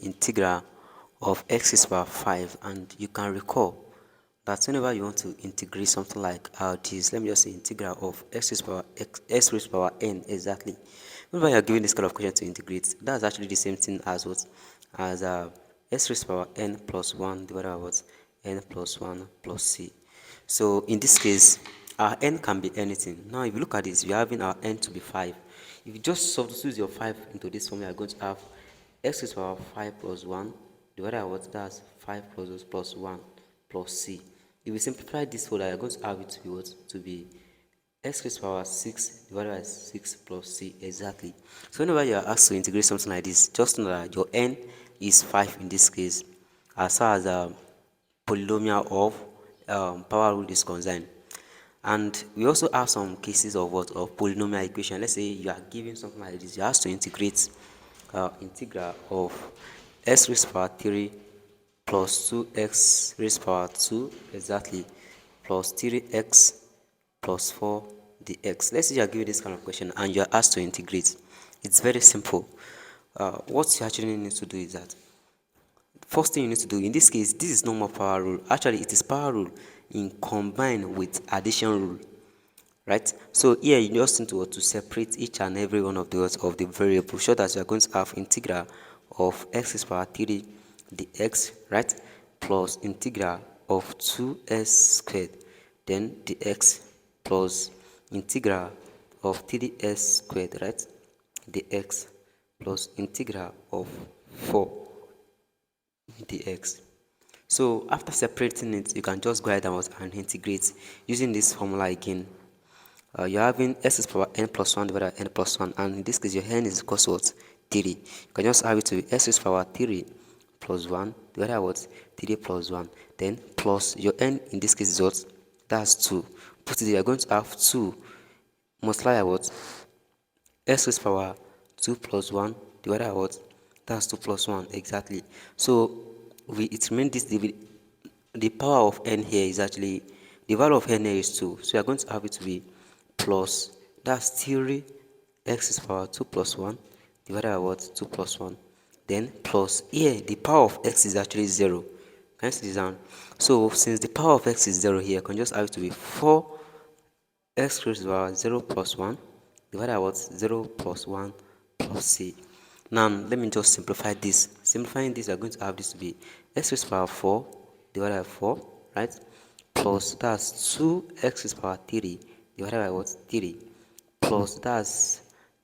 integral of x raised to power 5, and you can recall that whenever you want to integrate something like this, let me just say integral of x raised to power x raised to power n exactly. Whenever you are given this kind of question to integrate, that's actually the same thing as what as x raised to power n plus 1 divided by what n plus 1 plus c. So in this case, our n can be anything. Now, if you look at this, we are having our n to be 5. If you just substitute your 5 into this formula, you are going to have x raised to power 5 plus 1 divided by what? That's 5 plus 1 plus c. If we simplify this further, you're going to have it to be what? To be x raised to power 6 divided by 6 plus c exactly. So whenever you are asked to integrate something like this, just know that your n is 5 in this case, as far as polynomial of power rule is concerned. And we also have some cases of what of polynomial equation. Let's say you are given something like this, you have to integrate integral of x raised to power 3 plus 2x raised to power 2 exactly plus 3x plus 4 dx. Let's say you are given this kind of question and you are asked to integrate. It's very simple. What you actually need to do is that first thing you need to do in this case, this is no more power rule. Actually, it is power rule in combined with addition rule, right? So here you just need to separate each and every one of the variables, so that you are going to have integral of x raised to power 3 dx, right, plus integral of 2s squared, then dx plus integral of 3s squared, right, dx plus integral of 4 dx. So after separating it, you can just go ahead and integrate using this formula again. You're having x raised to power n plus 1 divided by n plus 1, and in this case your n is equal to what? 3. You can just have it to be x raised to power 3 plus 1 divided by what? 3 plus 1, then plus your n in this case is what? That's 2. Put it there, you're going to have 2 multiply by what? X raised to power 2 plus 1 divided by what? That's 2 plus 1 exactly. So it remains this the power of n here is actually the value of n here is 2. So you're going to have it to be plus, that's 3 x raised to power 2 plus 1 divided by what? 2 plus 1. Then plus here the power of x is actually 0. Can you see this down? So since the power of x is 0 here, I can just have it to be 4 x raised to power 0 plus 1 divided by what? 0 plus 1 plus c. Now let me just simplify this. Simplifying this, we are going to have this to be x raised to power 4 divided by 4, right, plus that's 2x raised to power 3 divided by what? 3, plus that's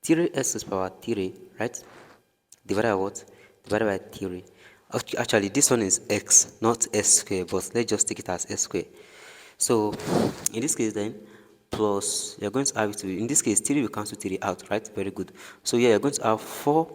3x raised to power 3, right, divided by what? Divided by 3. Actually, this one is x, not s squared, but let's just take it as s squared. So in this case then, plus you're going to have it to be, in this case 3 will cancel 3 out, right? Very good. So yeah, you're going to have 4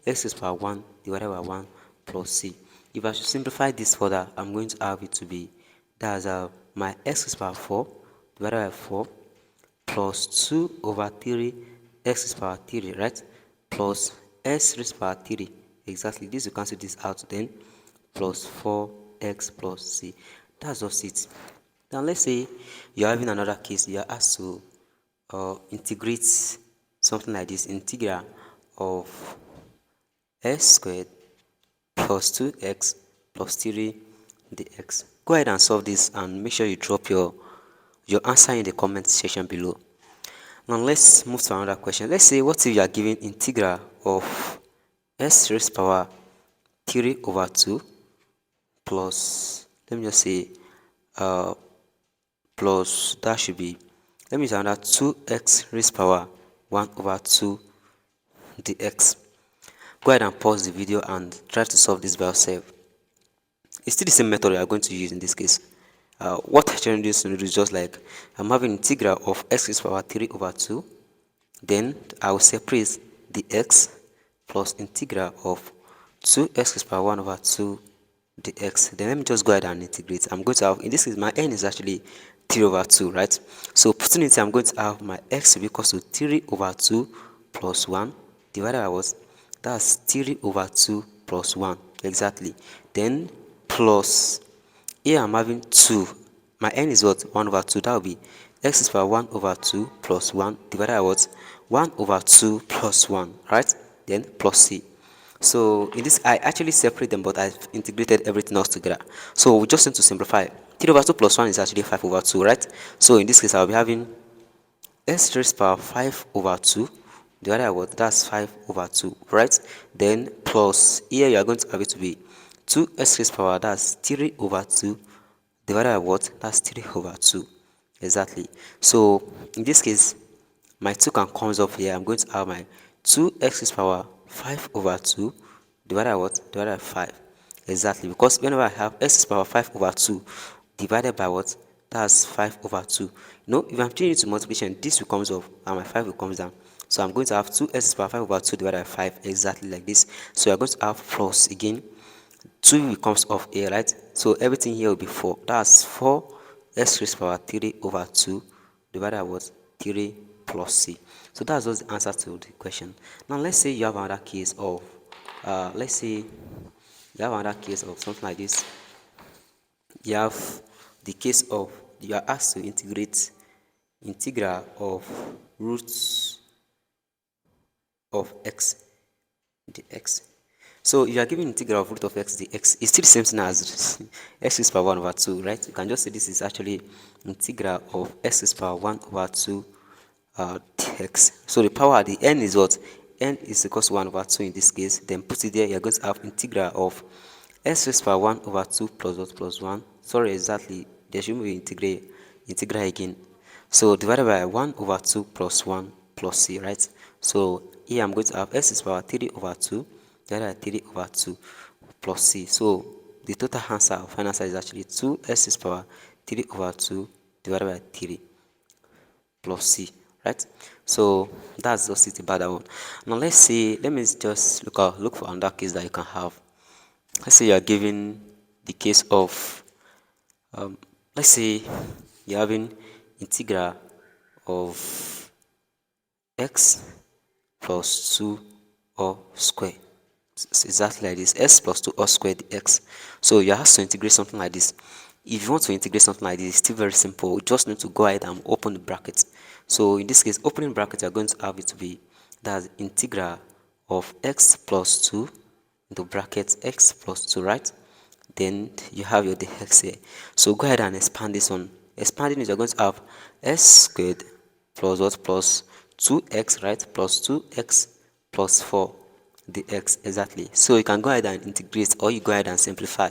x raised to power 1 divided by 1 plus c. If I should simplify this further, I'm going to have it to be, that's my x raised to power 4 divided by 4 plus 2 over 3 x raised to power 3, right, plus s raised to power 3 exactly. This will cancel this out, then plus 4x plus c. That's just it. Now let's say you're having another case, you're asked to integrate something like this, integral of x squared plus 2x plus 3 dx. Go ahead and solve this and make sure you drop your answer in the comment section below. Now let's move to another question. Let's say, what if you are given integral of s raised to power 3 over 2 plus, let me just say, plus, that should be, let me use another 2x raised to power 1 over 2 dx. Go ahead and pause the video and try to solve this by yourself. It's still the same method we are going to use in this case. What I actually do is just like, I'm having integral of x raised to power 3 over 2, then I will separate the x plus integral of 2x raised to power 1 over 2 dx. Then let me just go ahead and integrate. I'm going to have, in this case, my n is actually 3 over 2, right? So putting it, I'm going to have my x to be equal to 3 over 2 plus 1 divided by what? That's 3 over 2 plus 1 exactly. Then plus, here I'm having 2. My n is what? 1 over 2. That will be x is power 1 over 2 plus 1 divided by what? 1 over 2 plus 1, right? Then plus c. So in this, I actually separate them, but I've integrated everything else together. So we just need to simplify. 3 over 2 plus 1 is actually 5 over 2, right? So in this case, I'll be having s raised power 5 over 2 divided by what? That's 5 over 2, right? Then plus, here you are going to have it to be 2s raised power, that's 3 over 2 divided by what? That's 3 over 2. Exactly. So in this case, my 2 can comes up here. I'm going to have my 2x raised power 5 over 2 divided by what? Divided by 5. Exactly. Because whenever I have x raised power 5 over 2 divided by what? That's 5 over 2. If I'm changing it to multiplication, this will comes up and my 5 will comes down. So I'm going to have 2x raised power 5 over 2 divided by 5, exactly like this. So you're going to have plus again 2 comes off here, right? So everything here will be 4. That's 4 x raised power 3 over 2 divided by what? 3 plus c. So that's just the answer to the question. Now let's say you have another case of, let's say you have another case of something like this. You have the case of, you are asked to integrate integral of roots of x dx. So you are given integral of root of x dx. It's still the same thing as x is power 1 over 2, right? You can just say this is actually integral of x is power 1 over 2 dx. So the power at the n is what? N is equal to 1 over 2 in this case. Then put it there, you're going to have integral of s raised power 1 over 2 plus what plus 1. Sorry, exactly. There should be integral again. So divided by 1 over 2 plus 1 plus c, right? So here I'm going to have s is power 3 over 2 divided by 3 over 2 plus c. So the total answer, final answer is actually 2s is power 3 over 2 divided by 3 plus c, right? So that's just it about that one. Now let's see, let me just look for another case that you can have. Let's say you are given the case of, let's say you're having integral of x plus 2 or square. It's exactly like this, s plus 2 or squared dx. So you have to integrate something like this. If you want to integrate something like this, it's still very simple. You just need to go ahead and open the bracket. So in this case, opening bracket, you're going to have it to be, that's integral of x plus 2 into bracket x plus 2, right? Then you have your dx here. So go ahead and expand this one. Expanding it, you're going to have s squared plus what? Plus 2x, right? Plus 2x plus 4 dx, exactly. So you can go ahead and integrate, or you go ahead and simplify.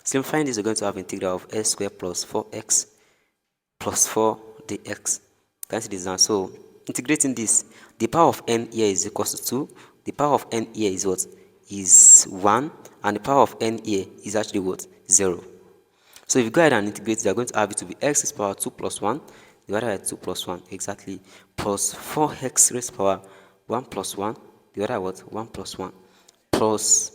Simplifying this, you're going to have integral of s squared plus 4x plus 4 dx. Can you see this now? So integrating this, the power of n here is equal to 2. The power of n here is what? Is 1. And the power of n here is actually what? 0. So if you go ahead and integrate, you're going to have it to be x is power 2 plus 1 divided by 2 plus 1, exactly, plus 4x raised power 1 plus 1 divided by what? 1 plus 1 plus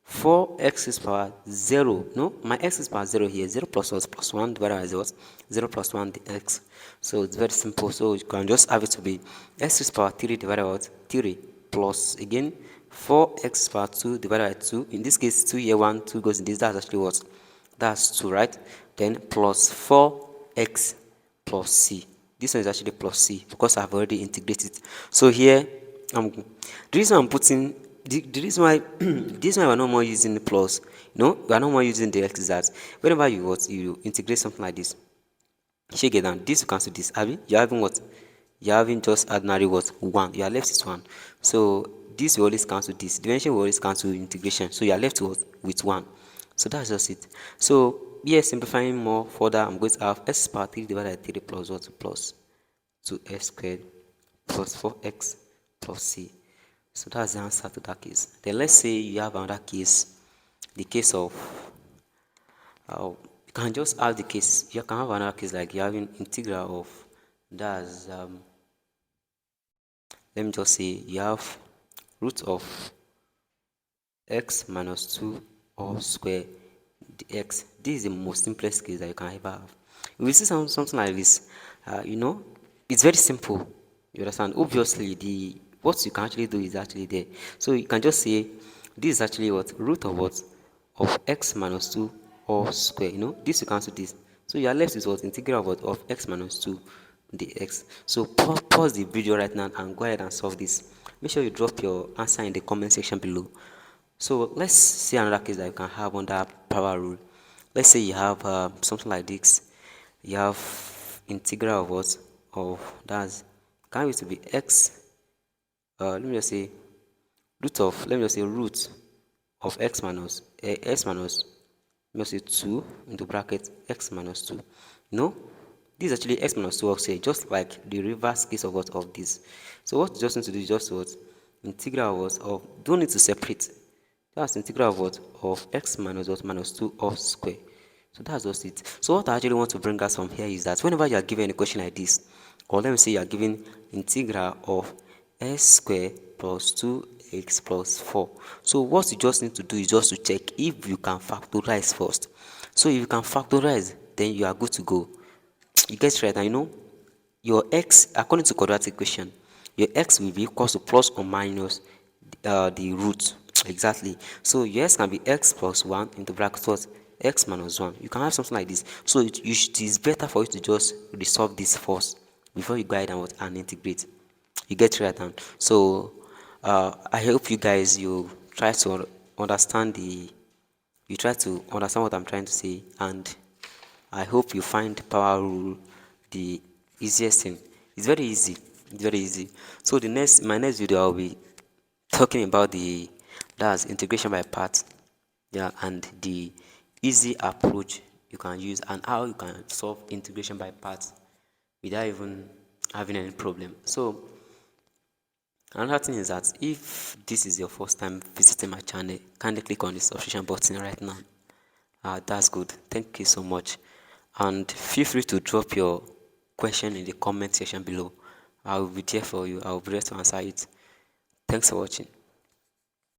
4x is power 0. No, my x is power 0 here. 0 plus 1 plus 1 divided by what? 0 plus 1 dx. So it's very simple. So you can just have it to be x is power 3 divided by what? 3 plus again 4x power 2 divided by 2. In this case, 2 here, 1, 2 goes in this. That's actually what? That's 2, right? Then plus 4x plus c. This one is actually plus c because I've already integrated. So here, the reason I'm putting the reason why the reason why we're not more using the plus, we are not more using the x is that whenever you integrate something like this, shake it down. This you cancel this. You're having what? You're having just ordinary what? 1. You are left with 1. So this will always cancel this. Dimension will always cancel integration. So you are left with 1. So that's just it. So here, simplifying more further, I'm going to have s power 3 divided by 3 plus what? Plus 2s squared plus 4x plus c. So that's the answer to that case. Then let's say you have another case, the case of, you can just have the case, you can have another case like you're having integral of, that's, let me just say you have root of x minus 2 all square dx. This is the most simplest case that you can ever have. If you see something like this, it's very simple. You understand? Obviously, what you can actually do is actually there. So you can just say this is actually what? Root of what? Of x minus 2 all square. This you cancel this. So you are left with what? Integral of what? Of x minus 2 dx. So pause the video right now and go ahead and solve this. Make sure you drop your answer in the comment section below. So let's see another case that you can have under power rule. Let's say you have something like this. You have integral of what? Of that's can it to be x. Let me just say root of. Let me just say root of x minus x minus. Let me just say 2 into bracket x minus 2. No, this is actually x minus 2 also, just like the reverse case of what of this. So what you just need to do is just what integral of what of don't need to separate. That's integral of what of x minus what minus 2 all square. So that's just it. So what I actually want to bring us from here is that whenever you are given a question like this, or let me say you are given integral of x square plus 2x plus 4. So what you just need to do is just to check if you can factorize first. So if you can factorize, then you are good to go. You get it right. And you know, your x, according to quadratic equation, your x will be equal to plus or minus the root. Exactly. So your x can be x plus 1 into bracket what? X minus 1. You can have something like this. So it is better for you to just resolve this first before you go ahead and, and integrate. You get it right. And so I hope you guys, you try to understand the you try to understand what I'm trying to say, and I hope you find power rule the easiest thing. It's very easy. It's very easy. So the next my next video I'll be talking about the that's integration by parts. Yeah, and the easy approach you can use and how you can solve integration by parts without even having any problem. So another thing is that if this is your first time visiting my channel, kindly click on the subscription button right now. That's good. Thank you so much. And feel free to drop your question in the comment section below. I will be there for you. I will be there to answer it. Thanks for watching.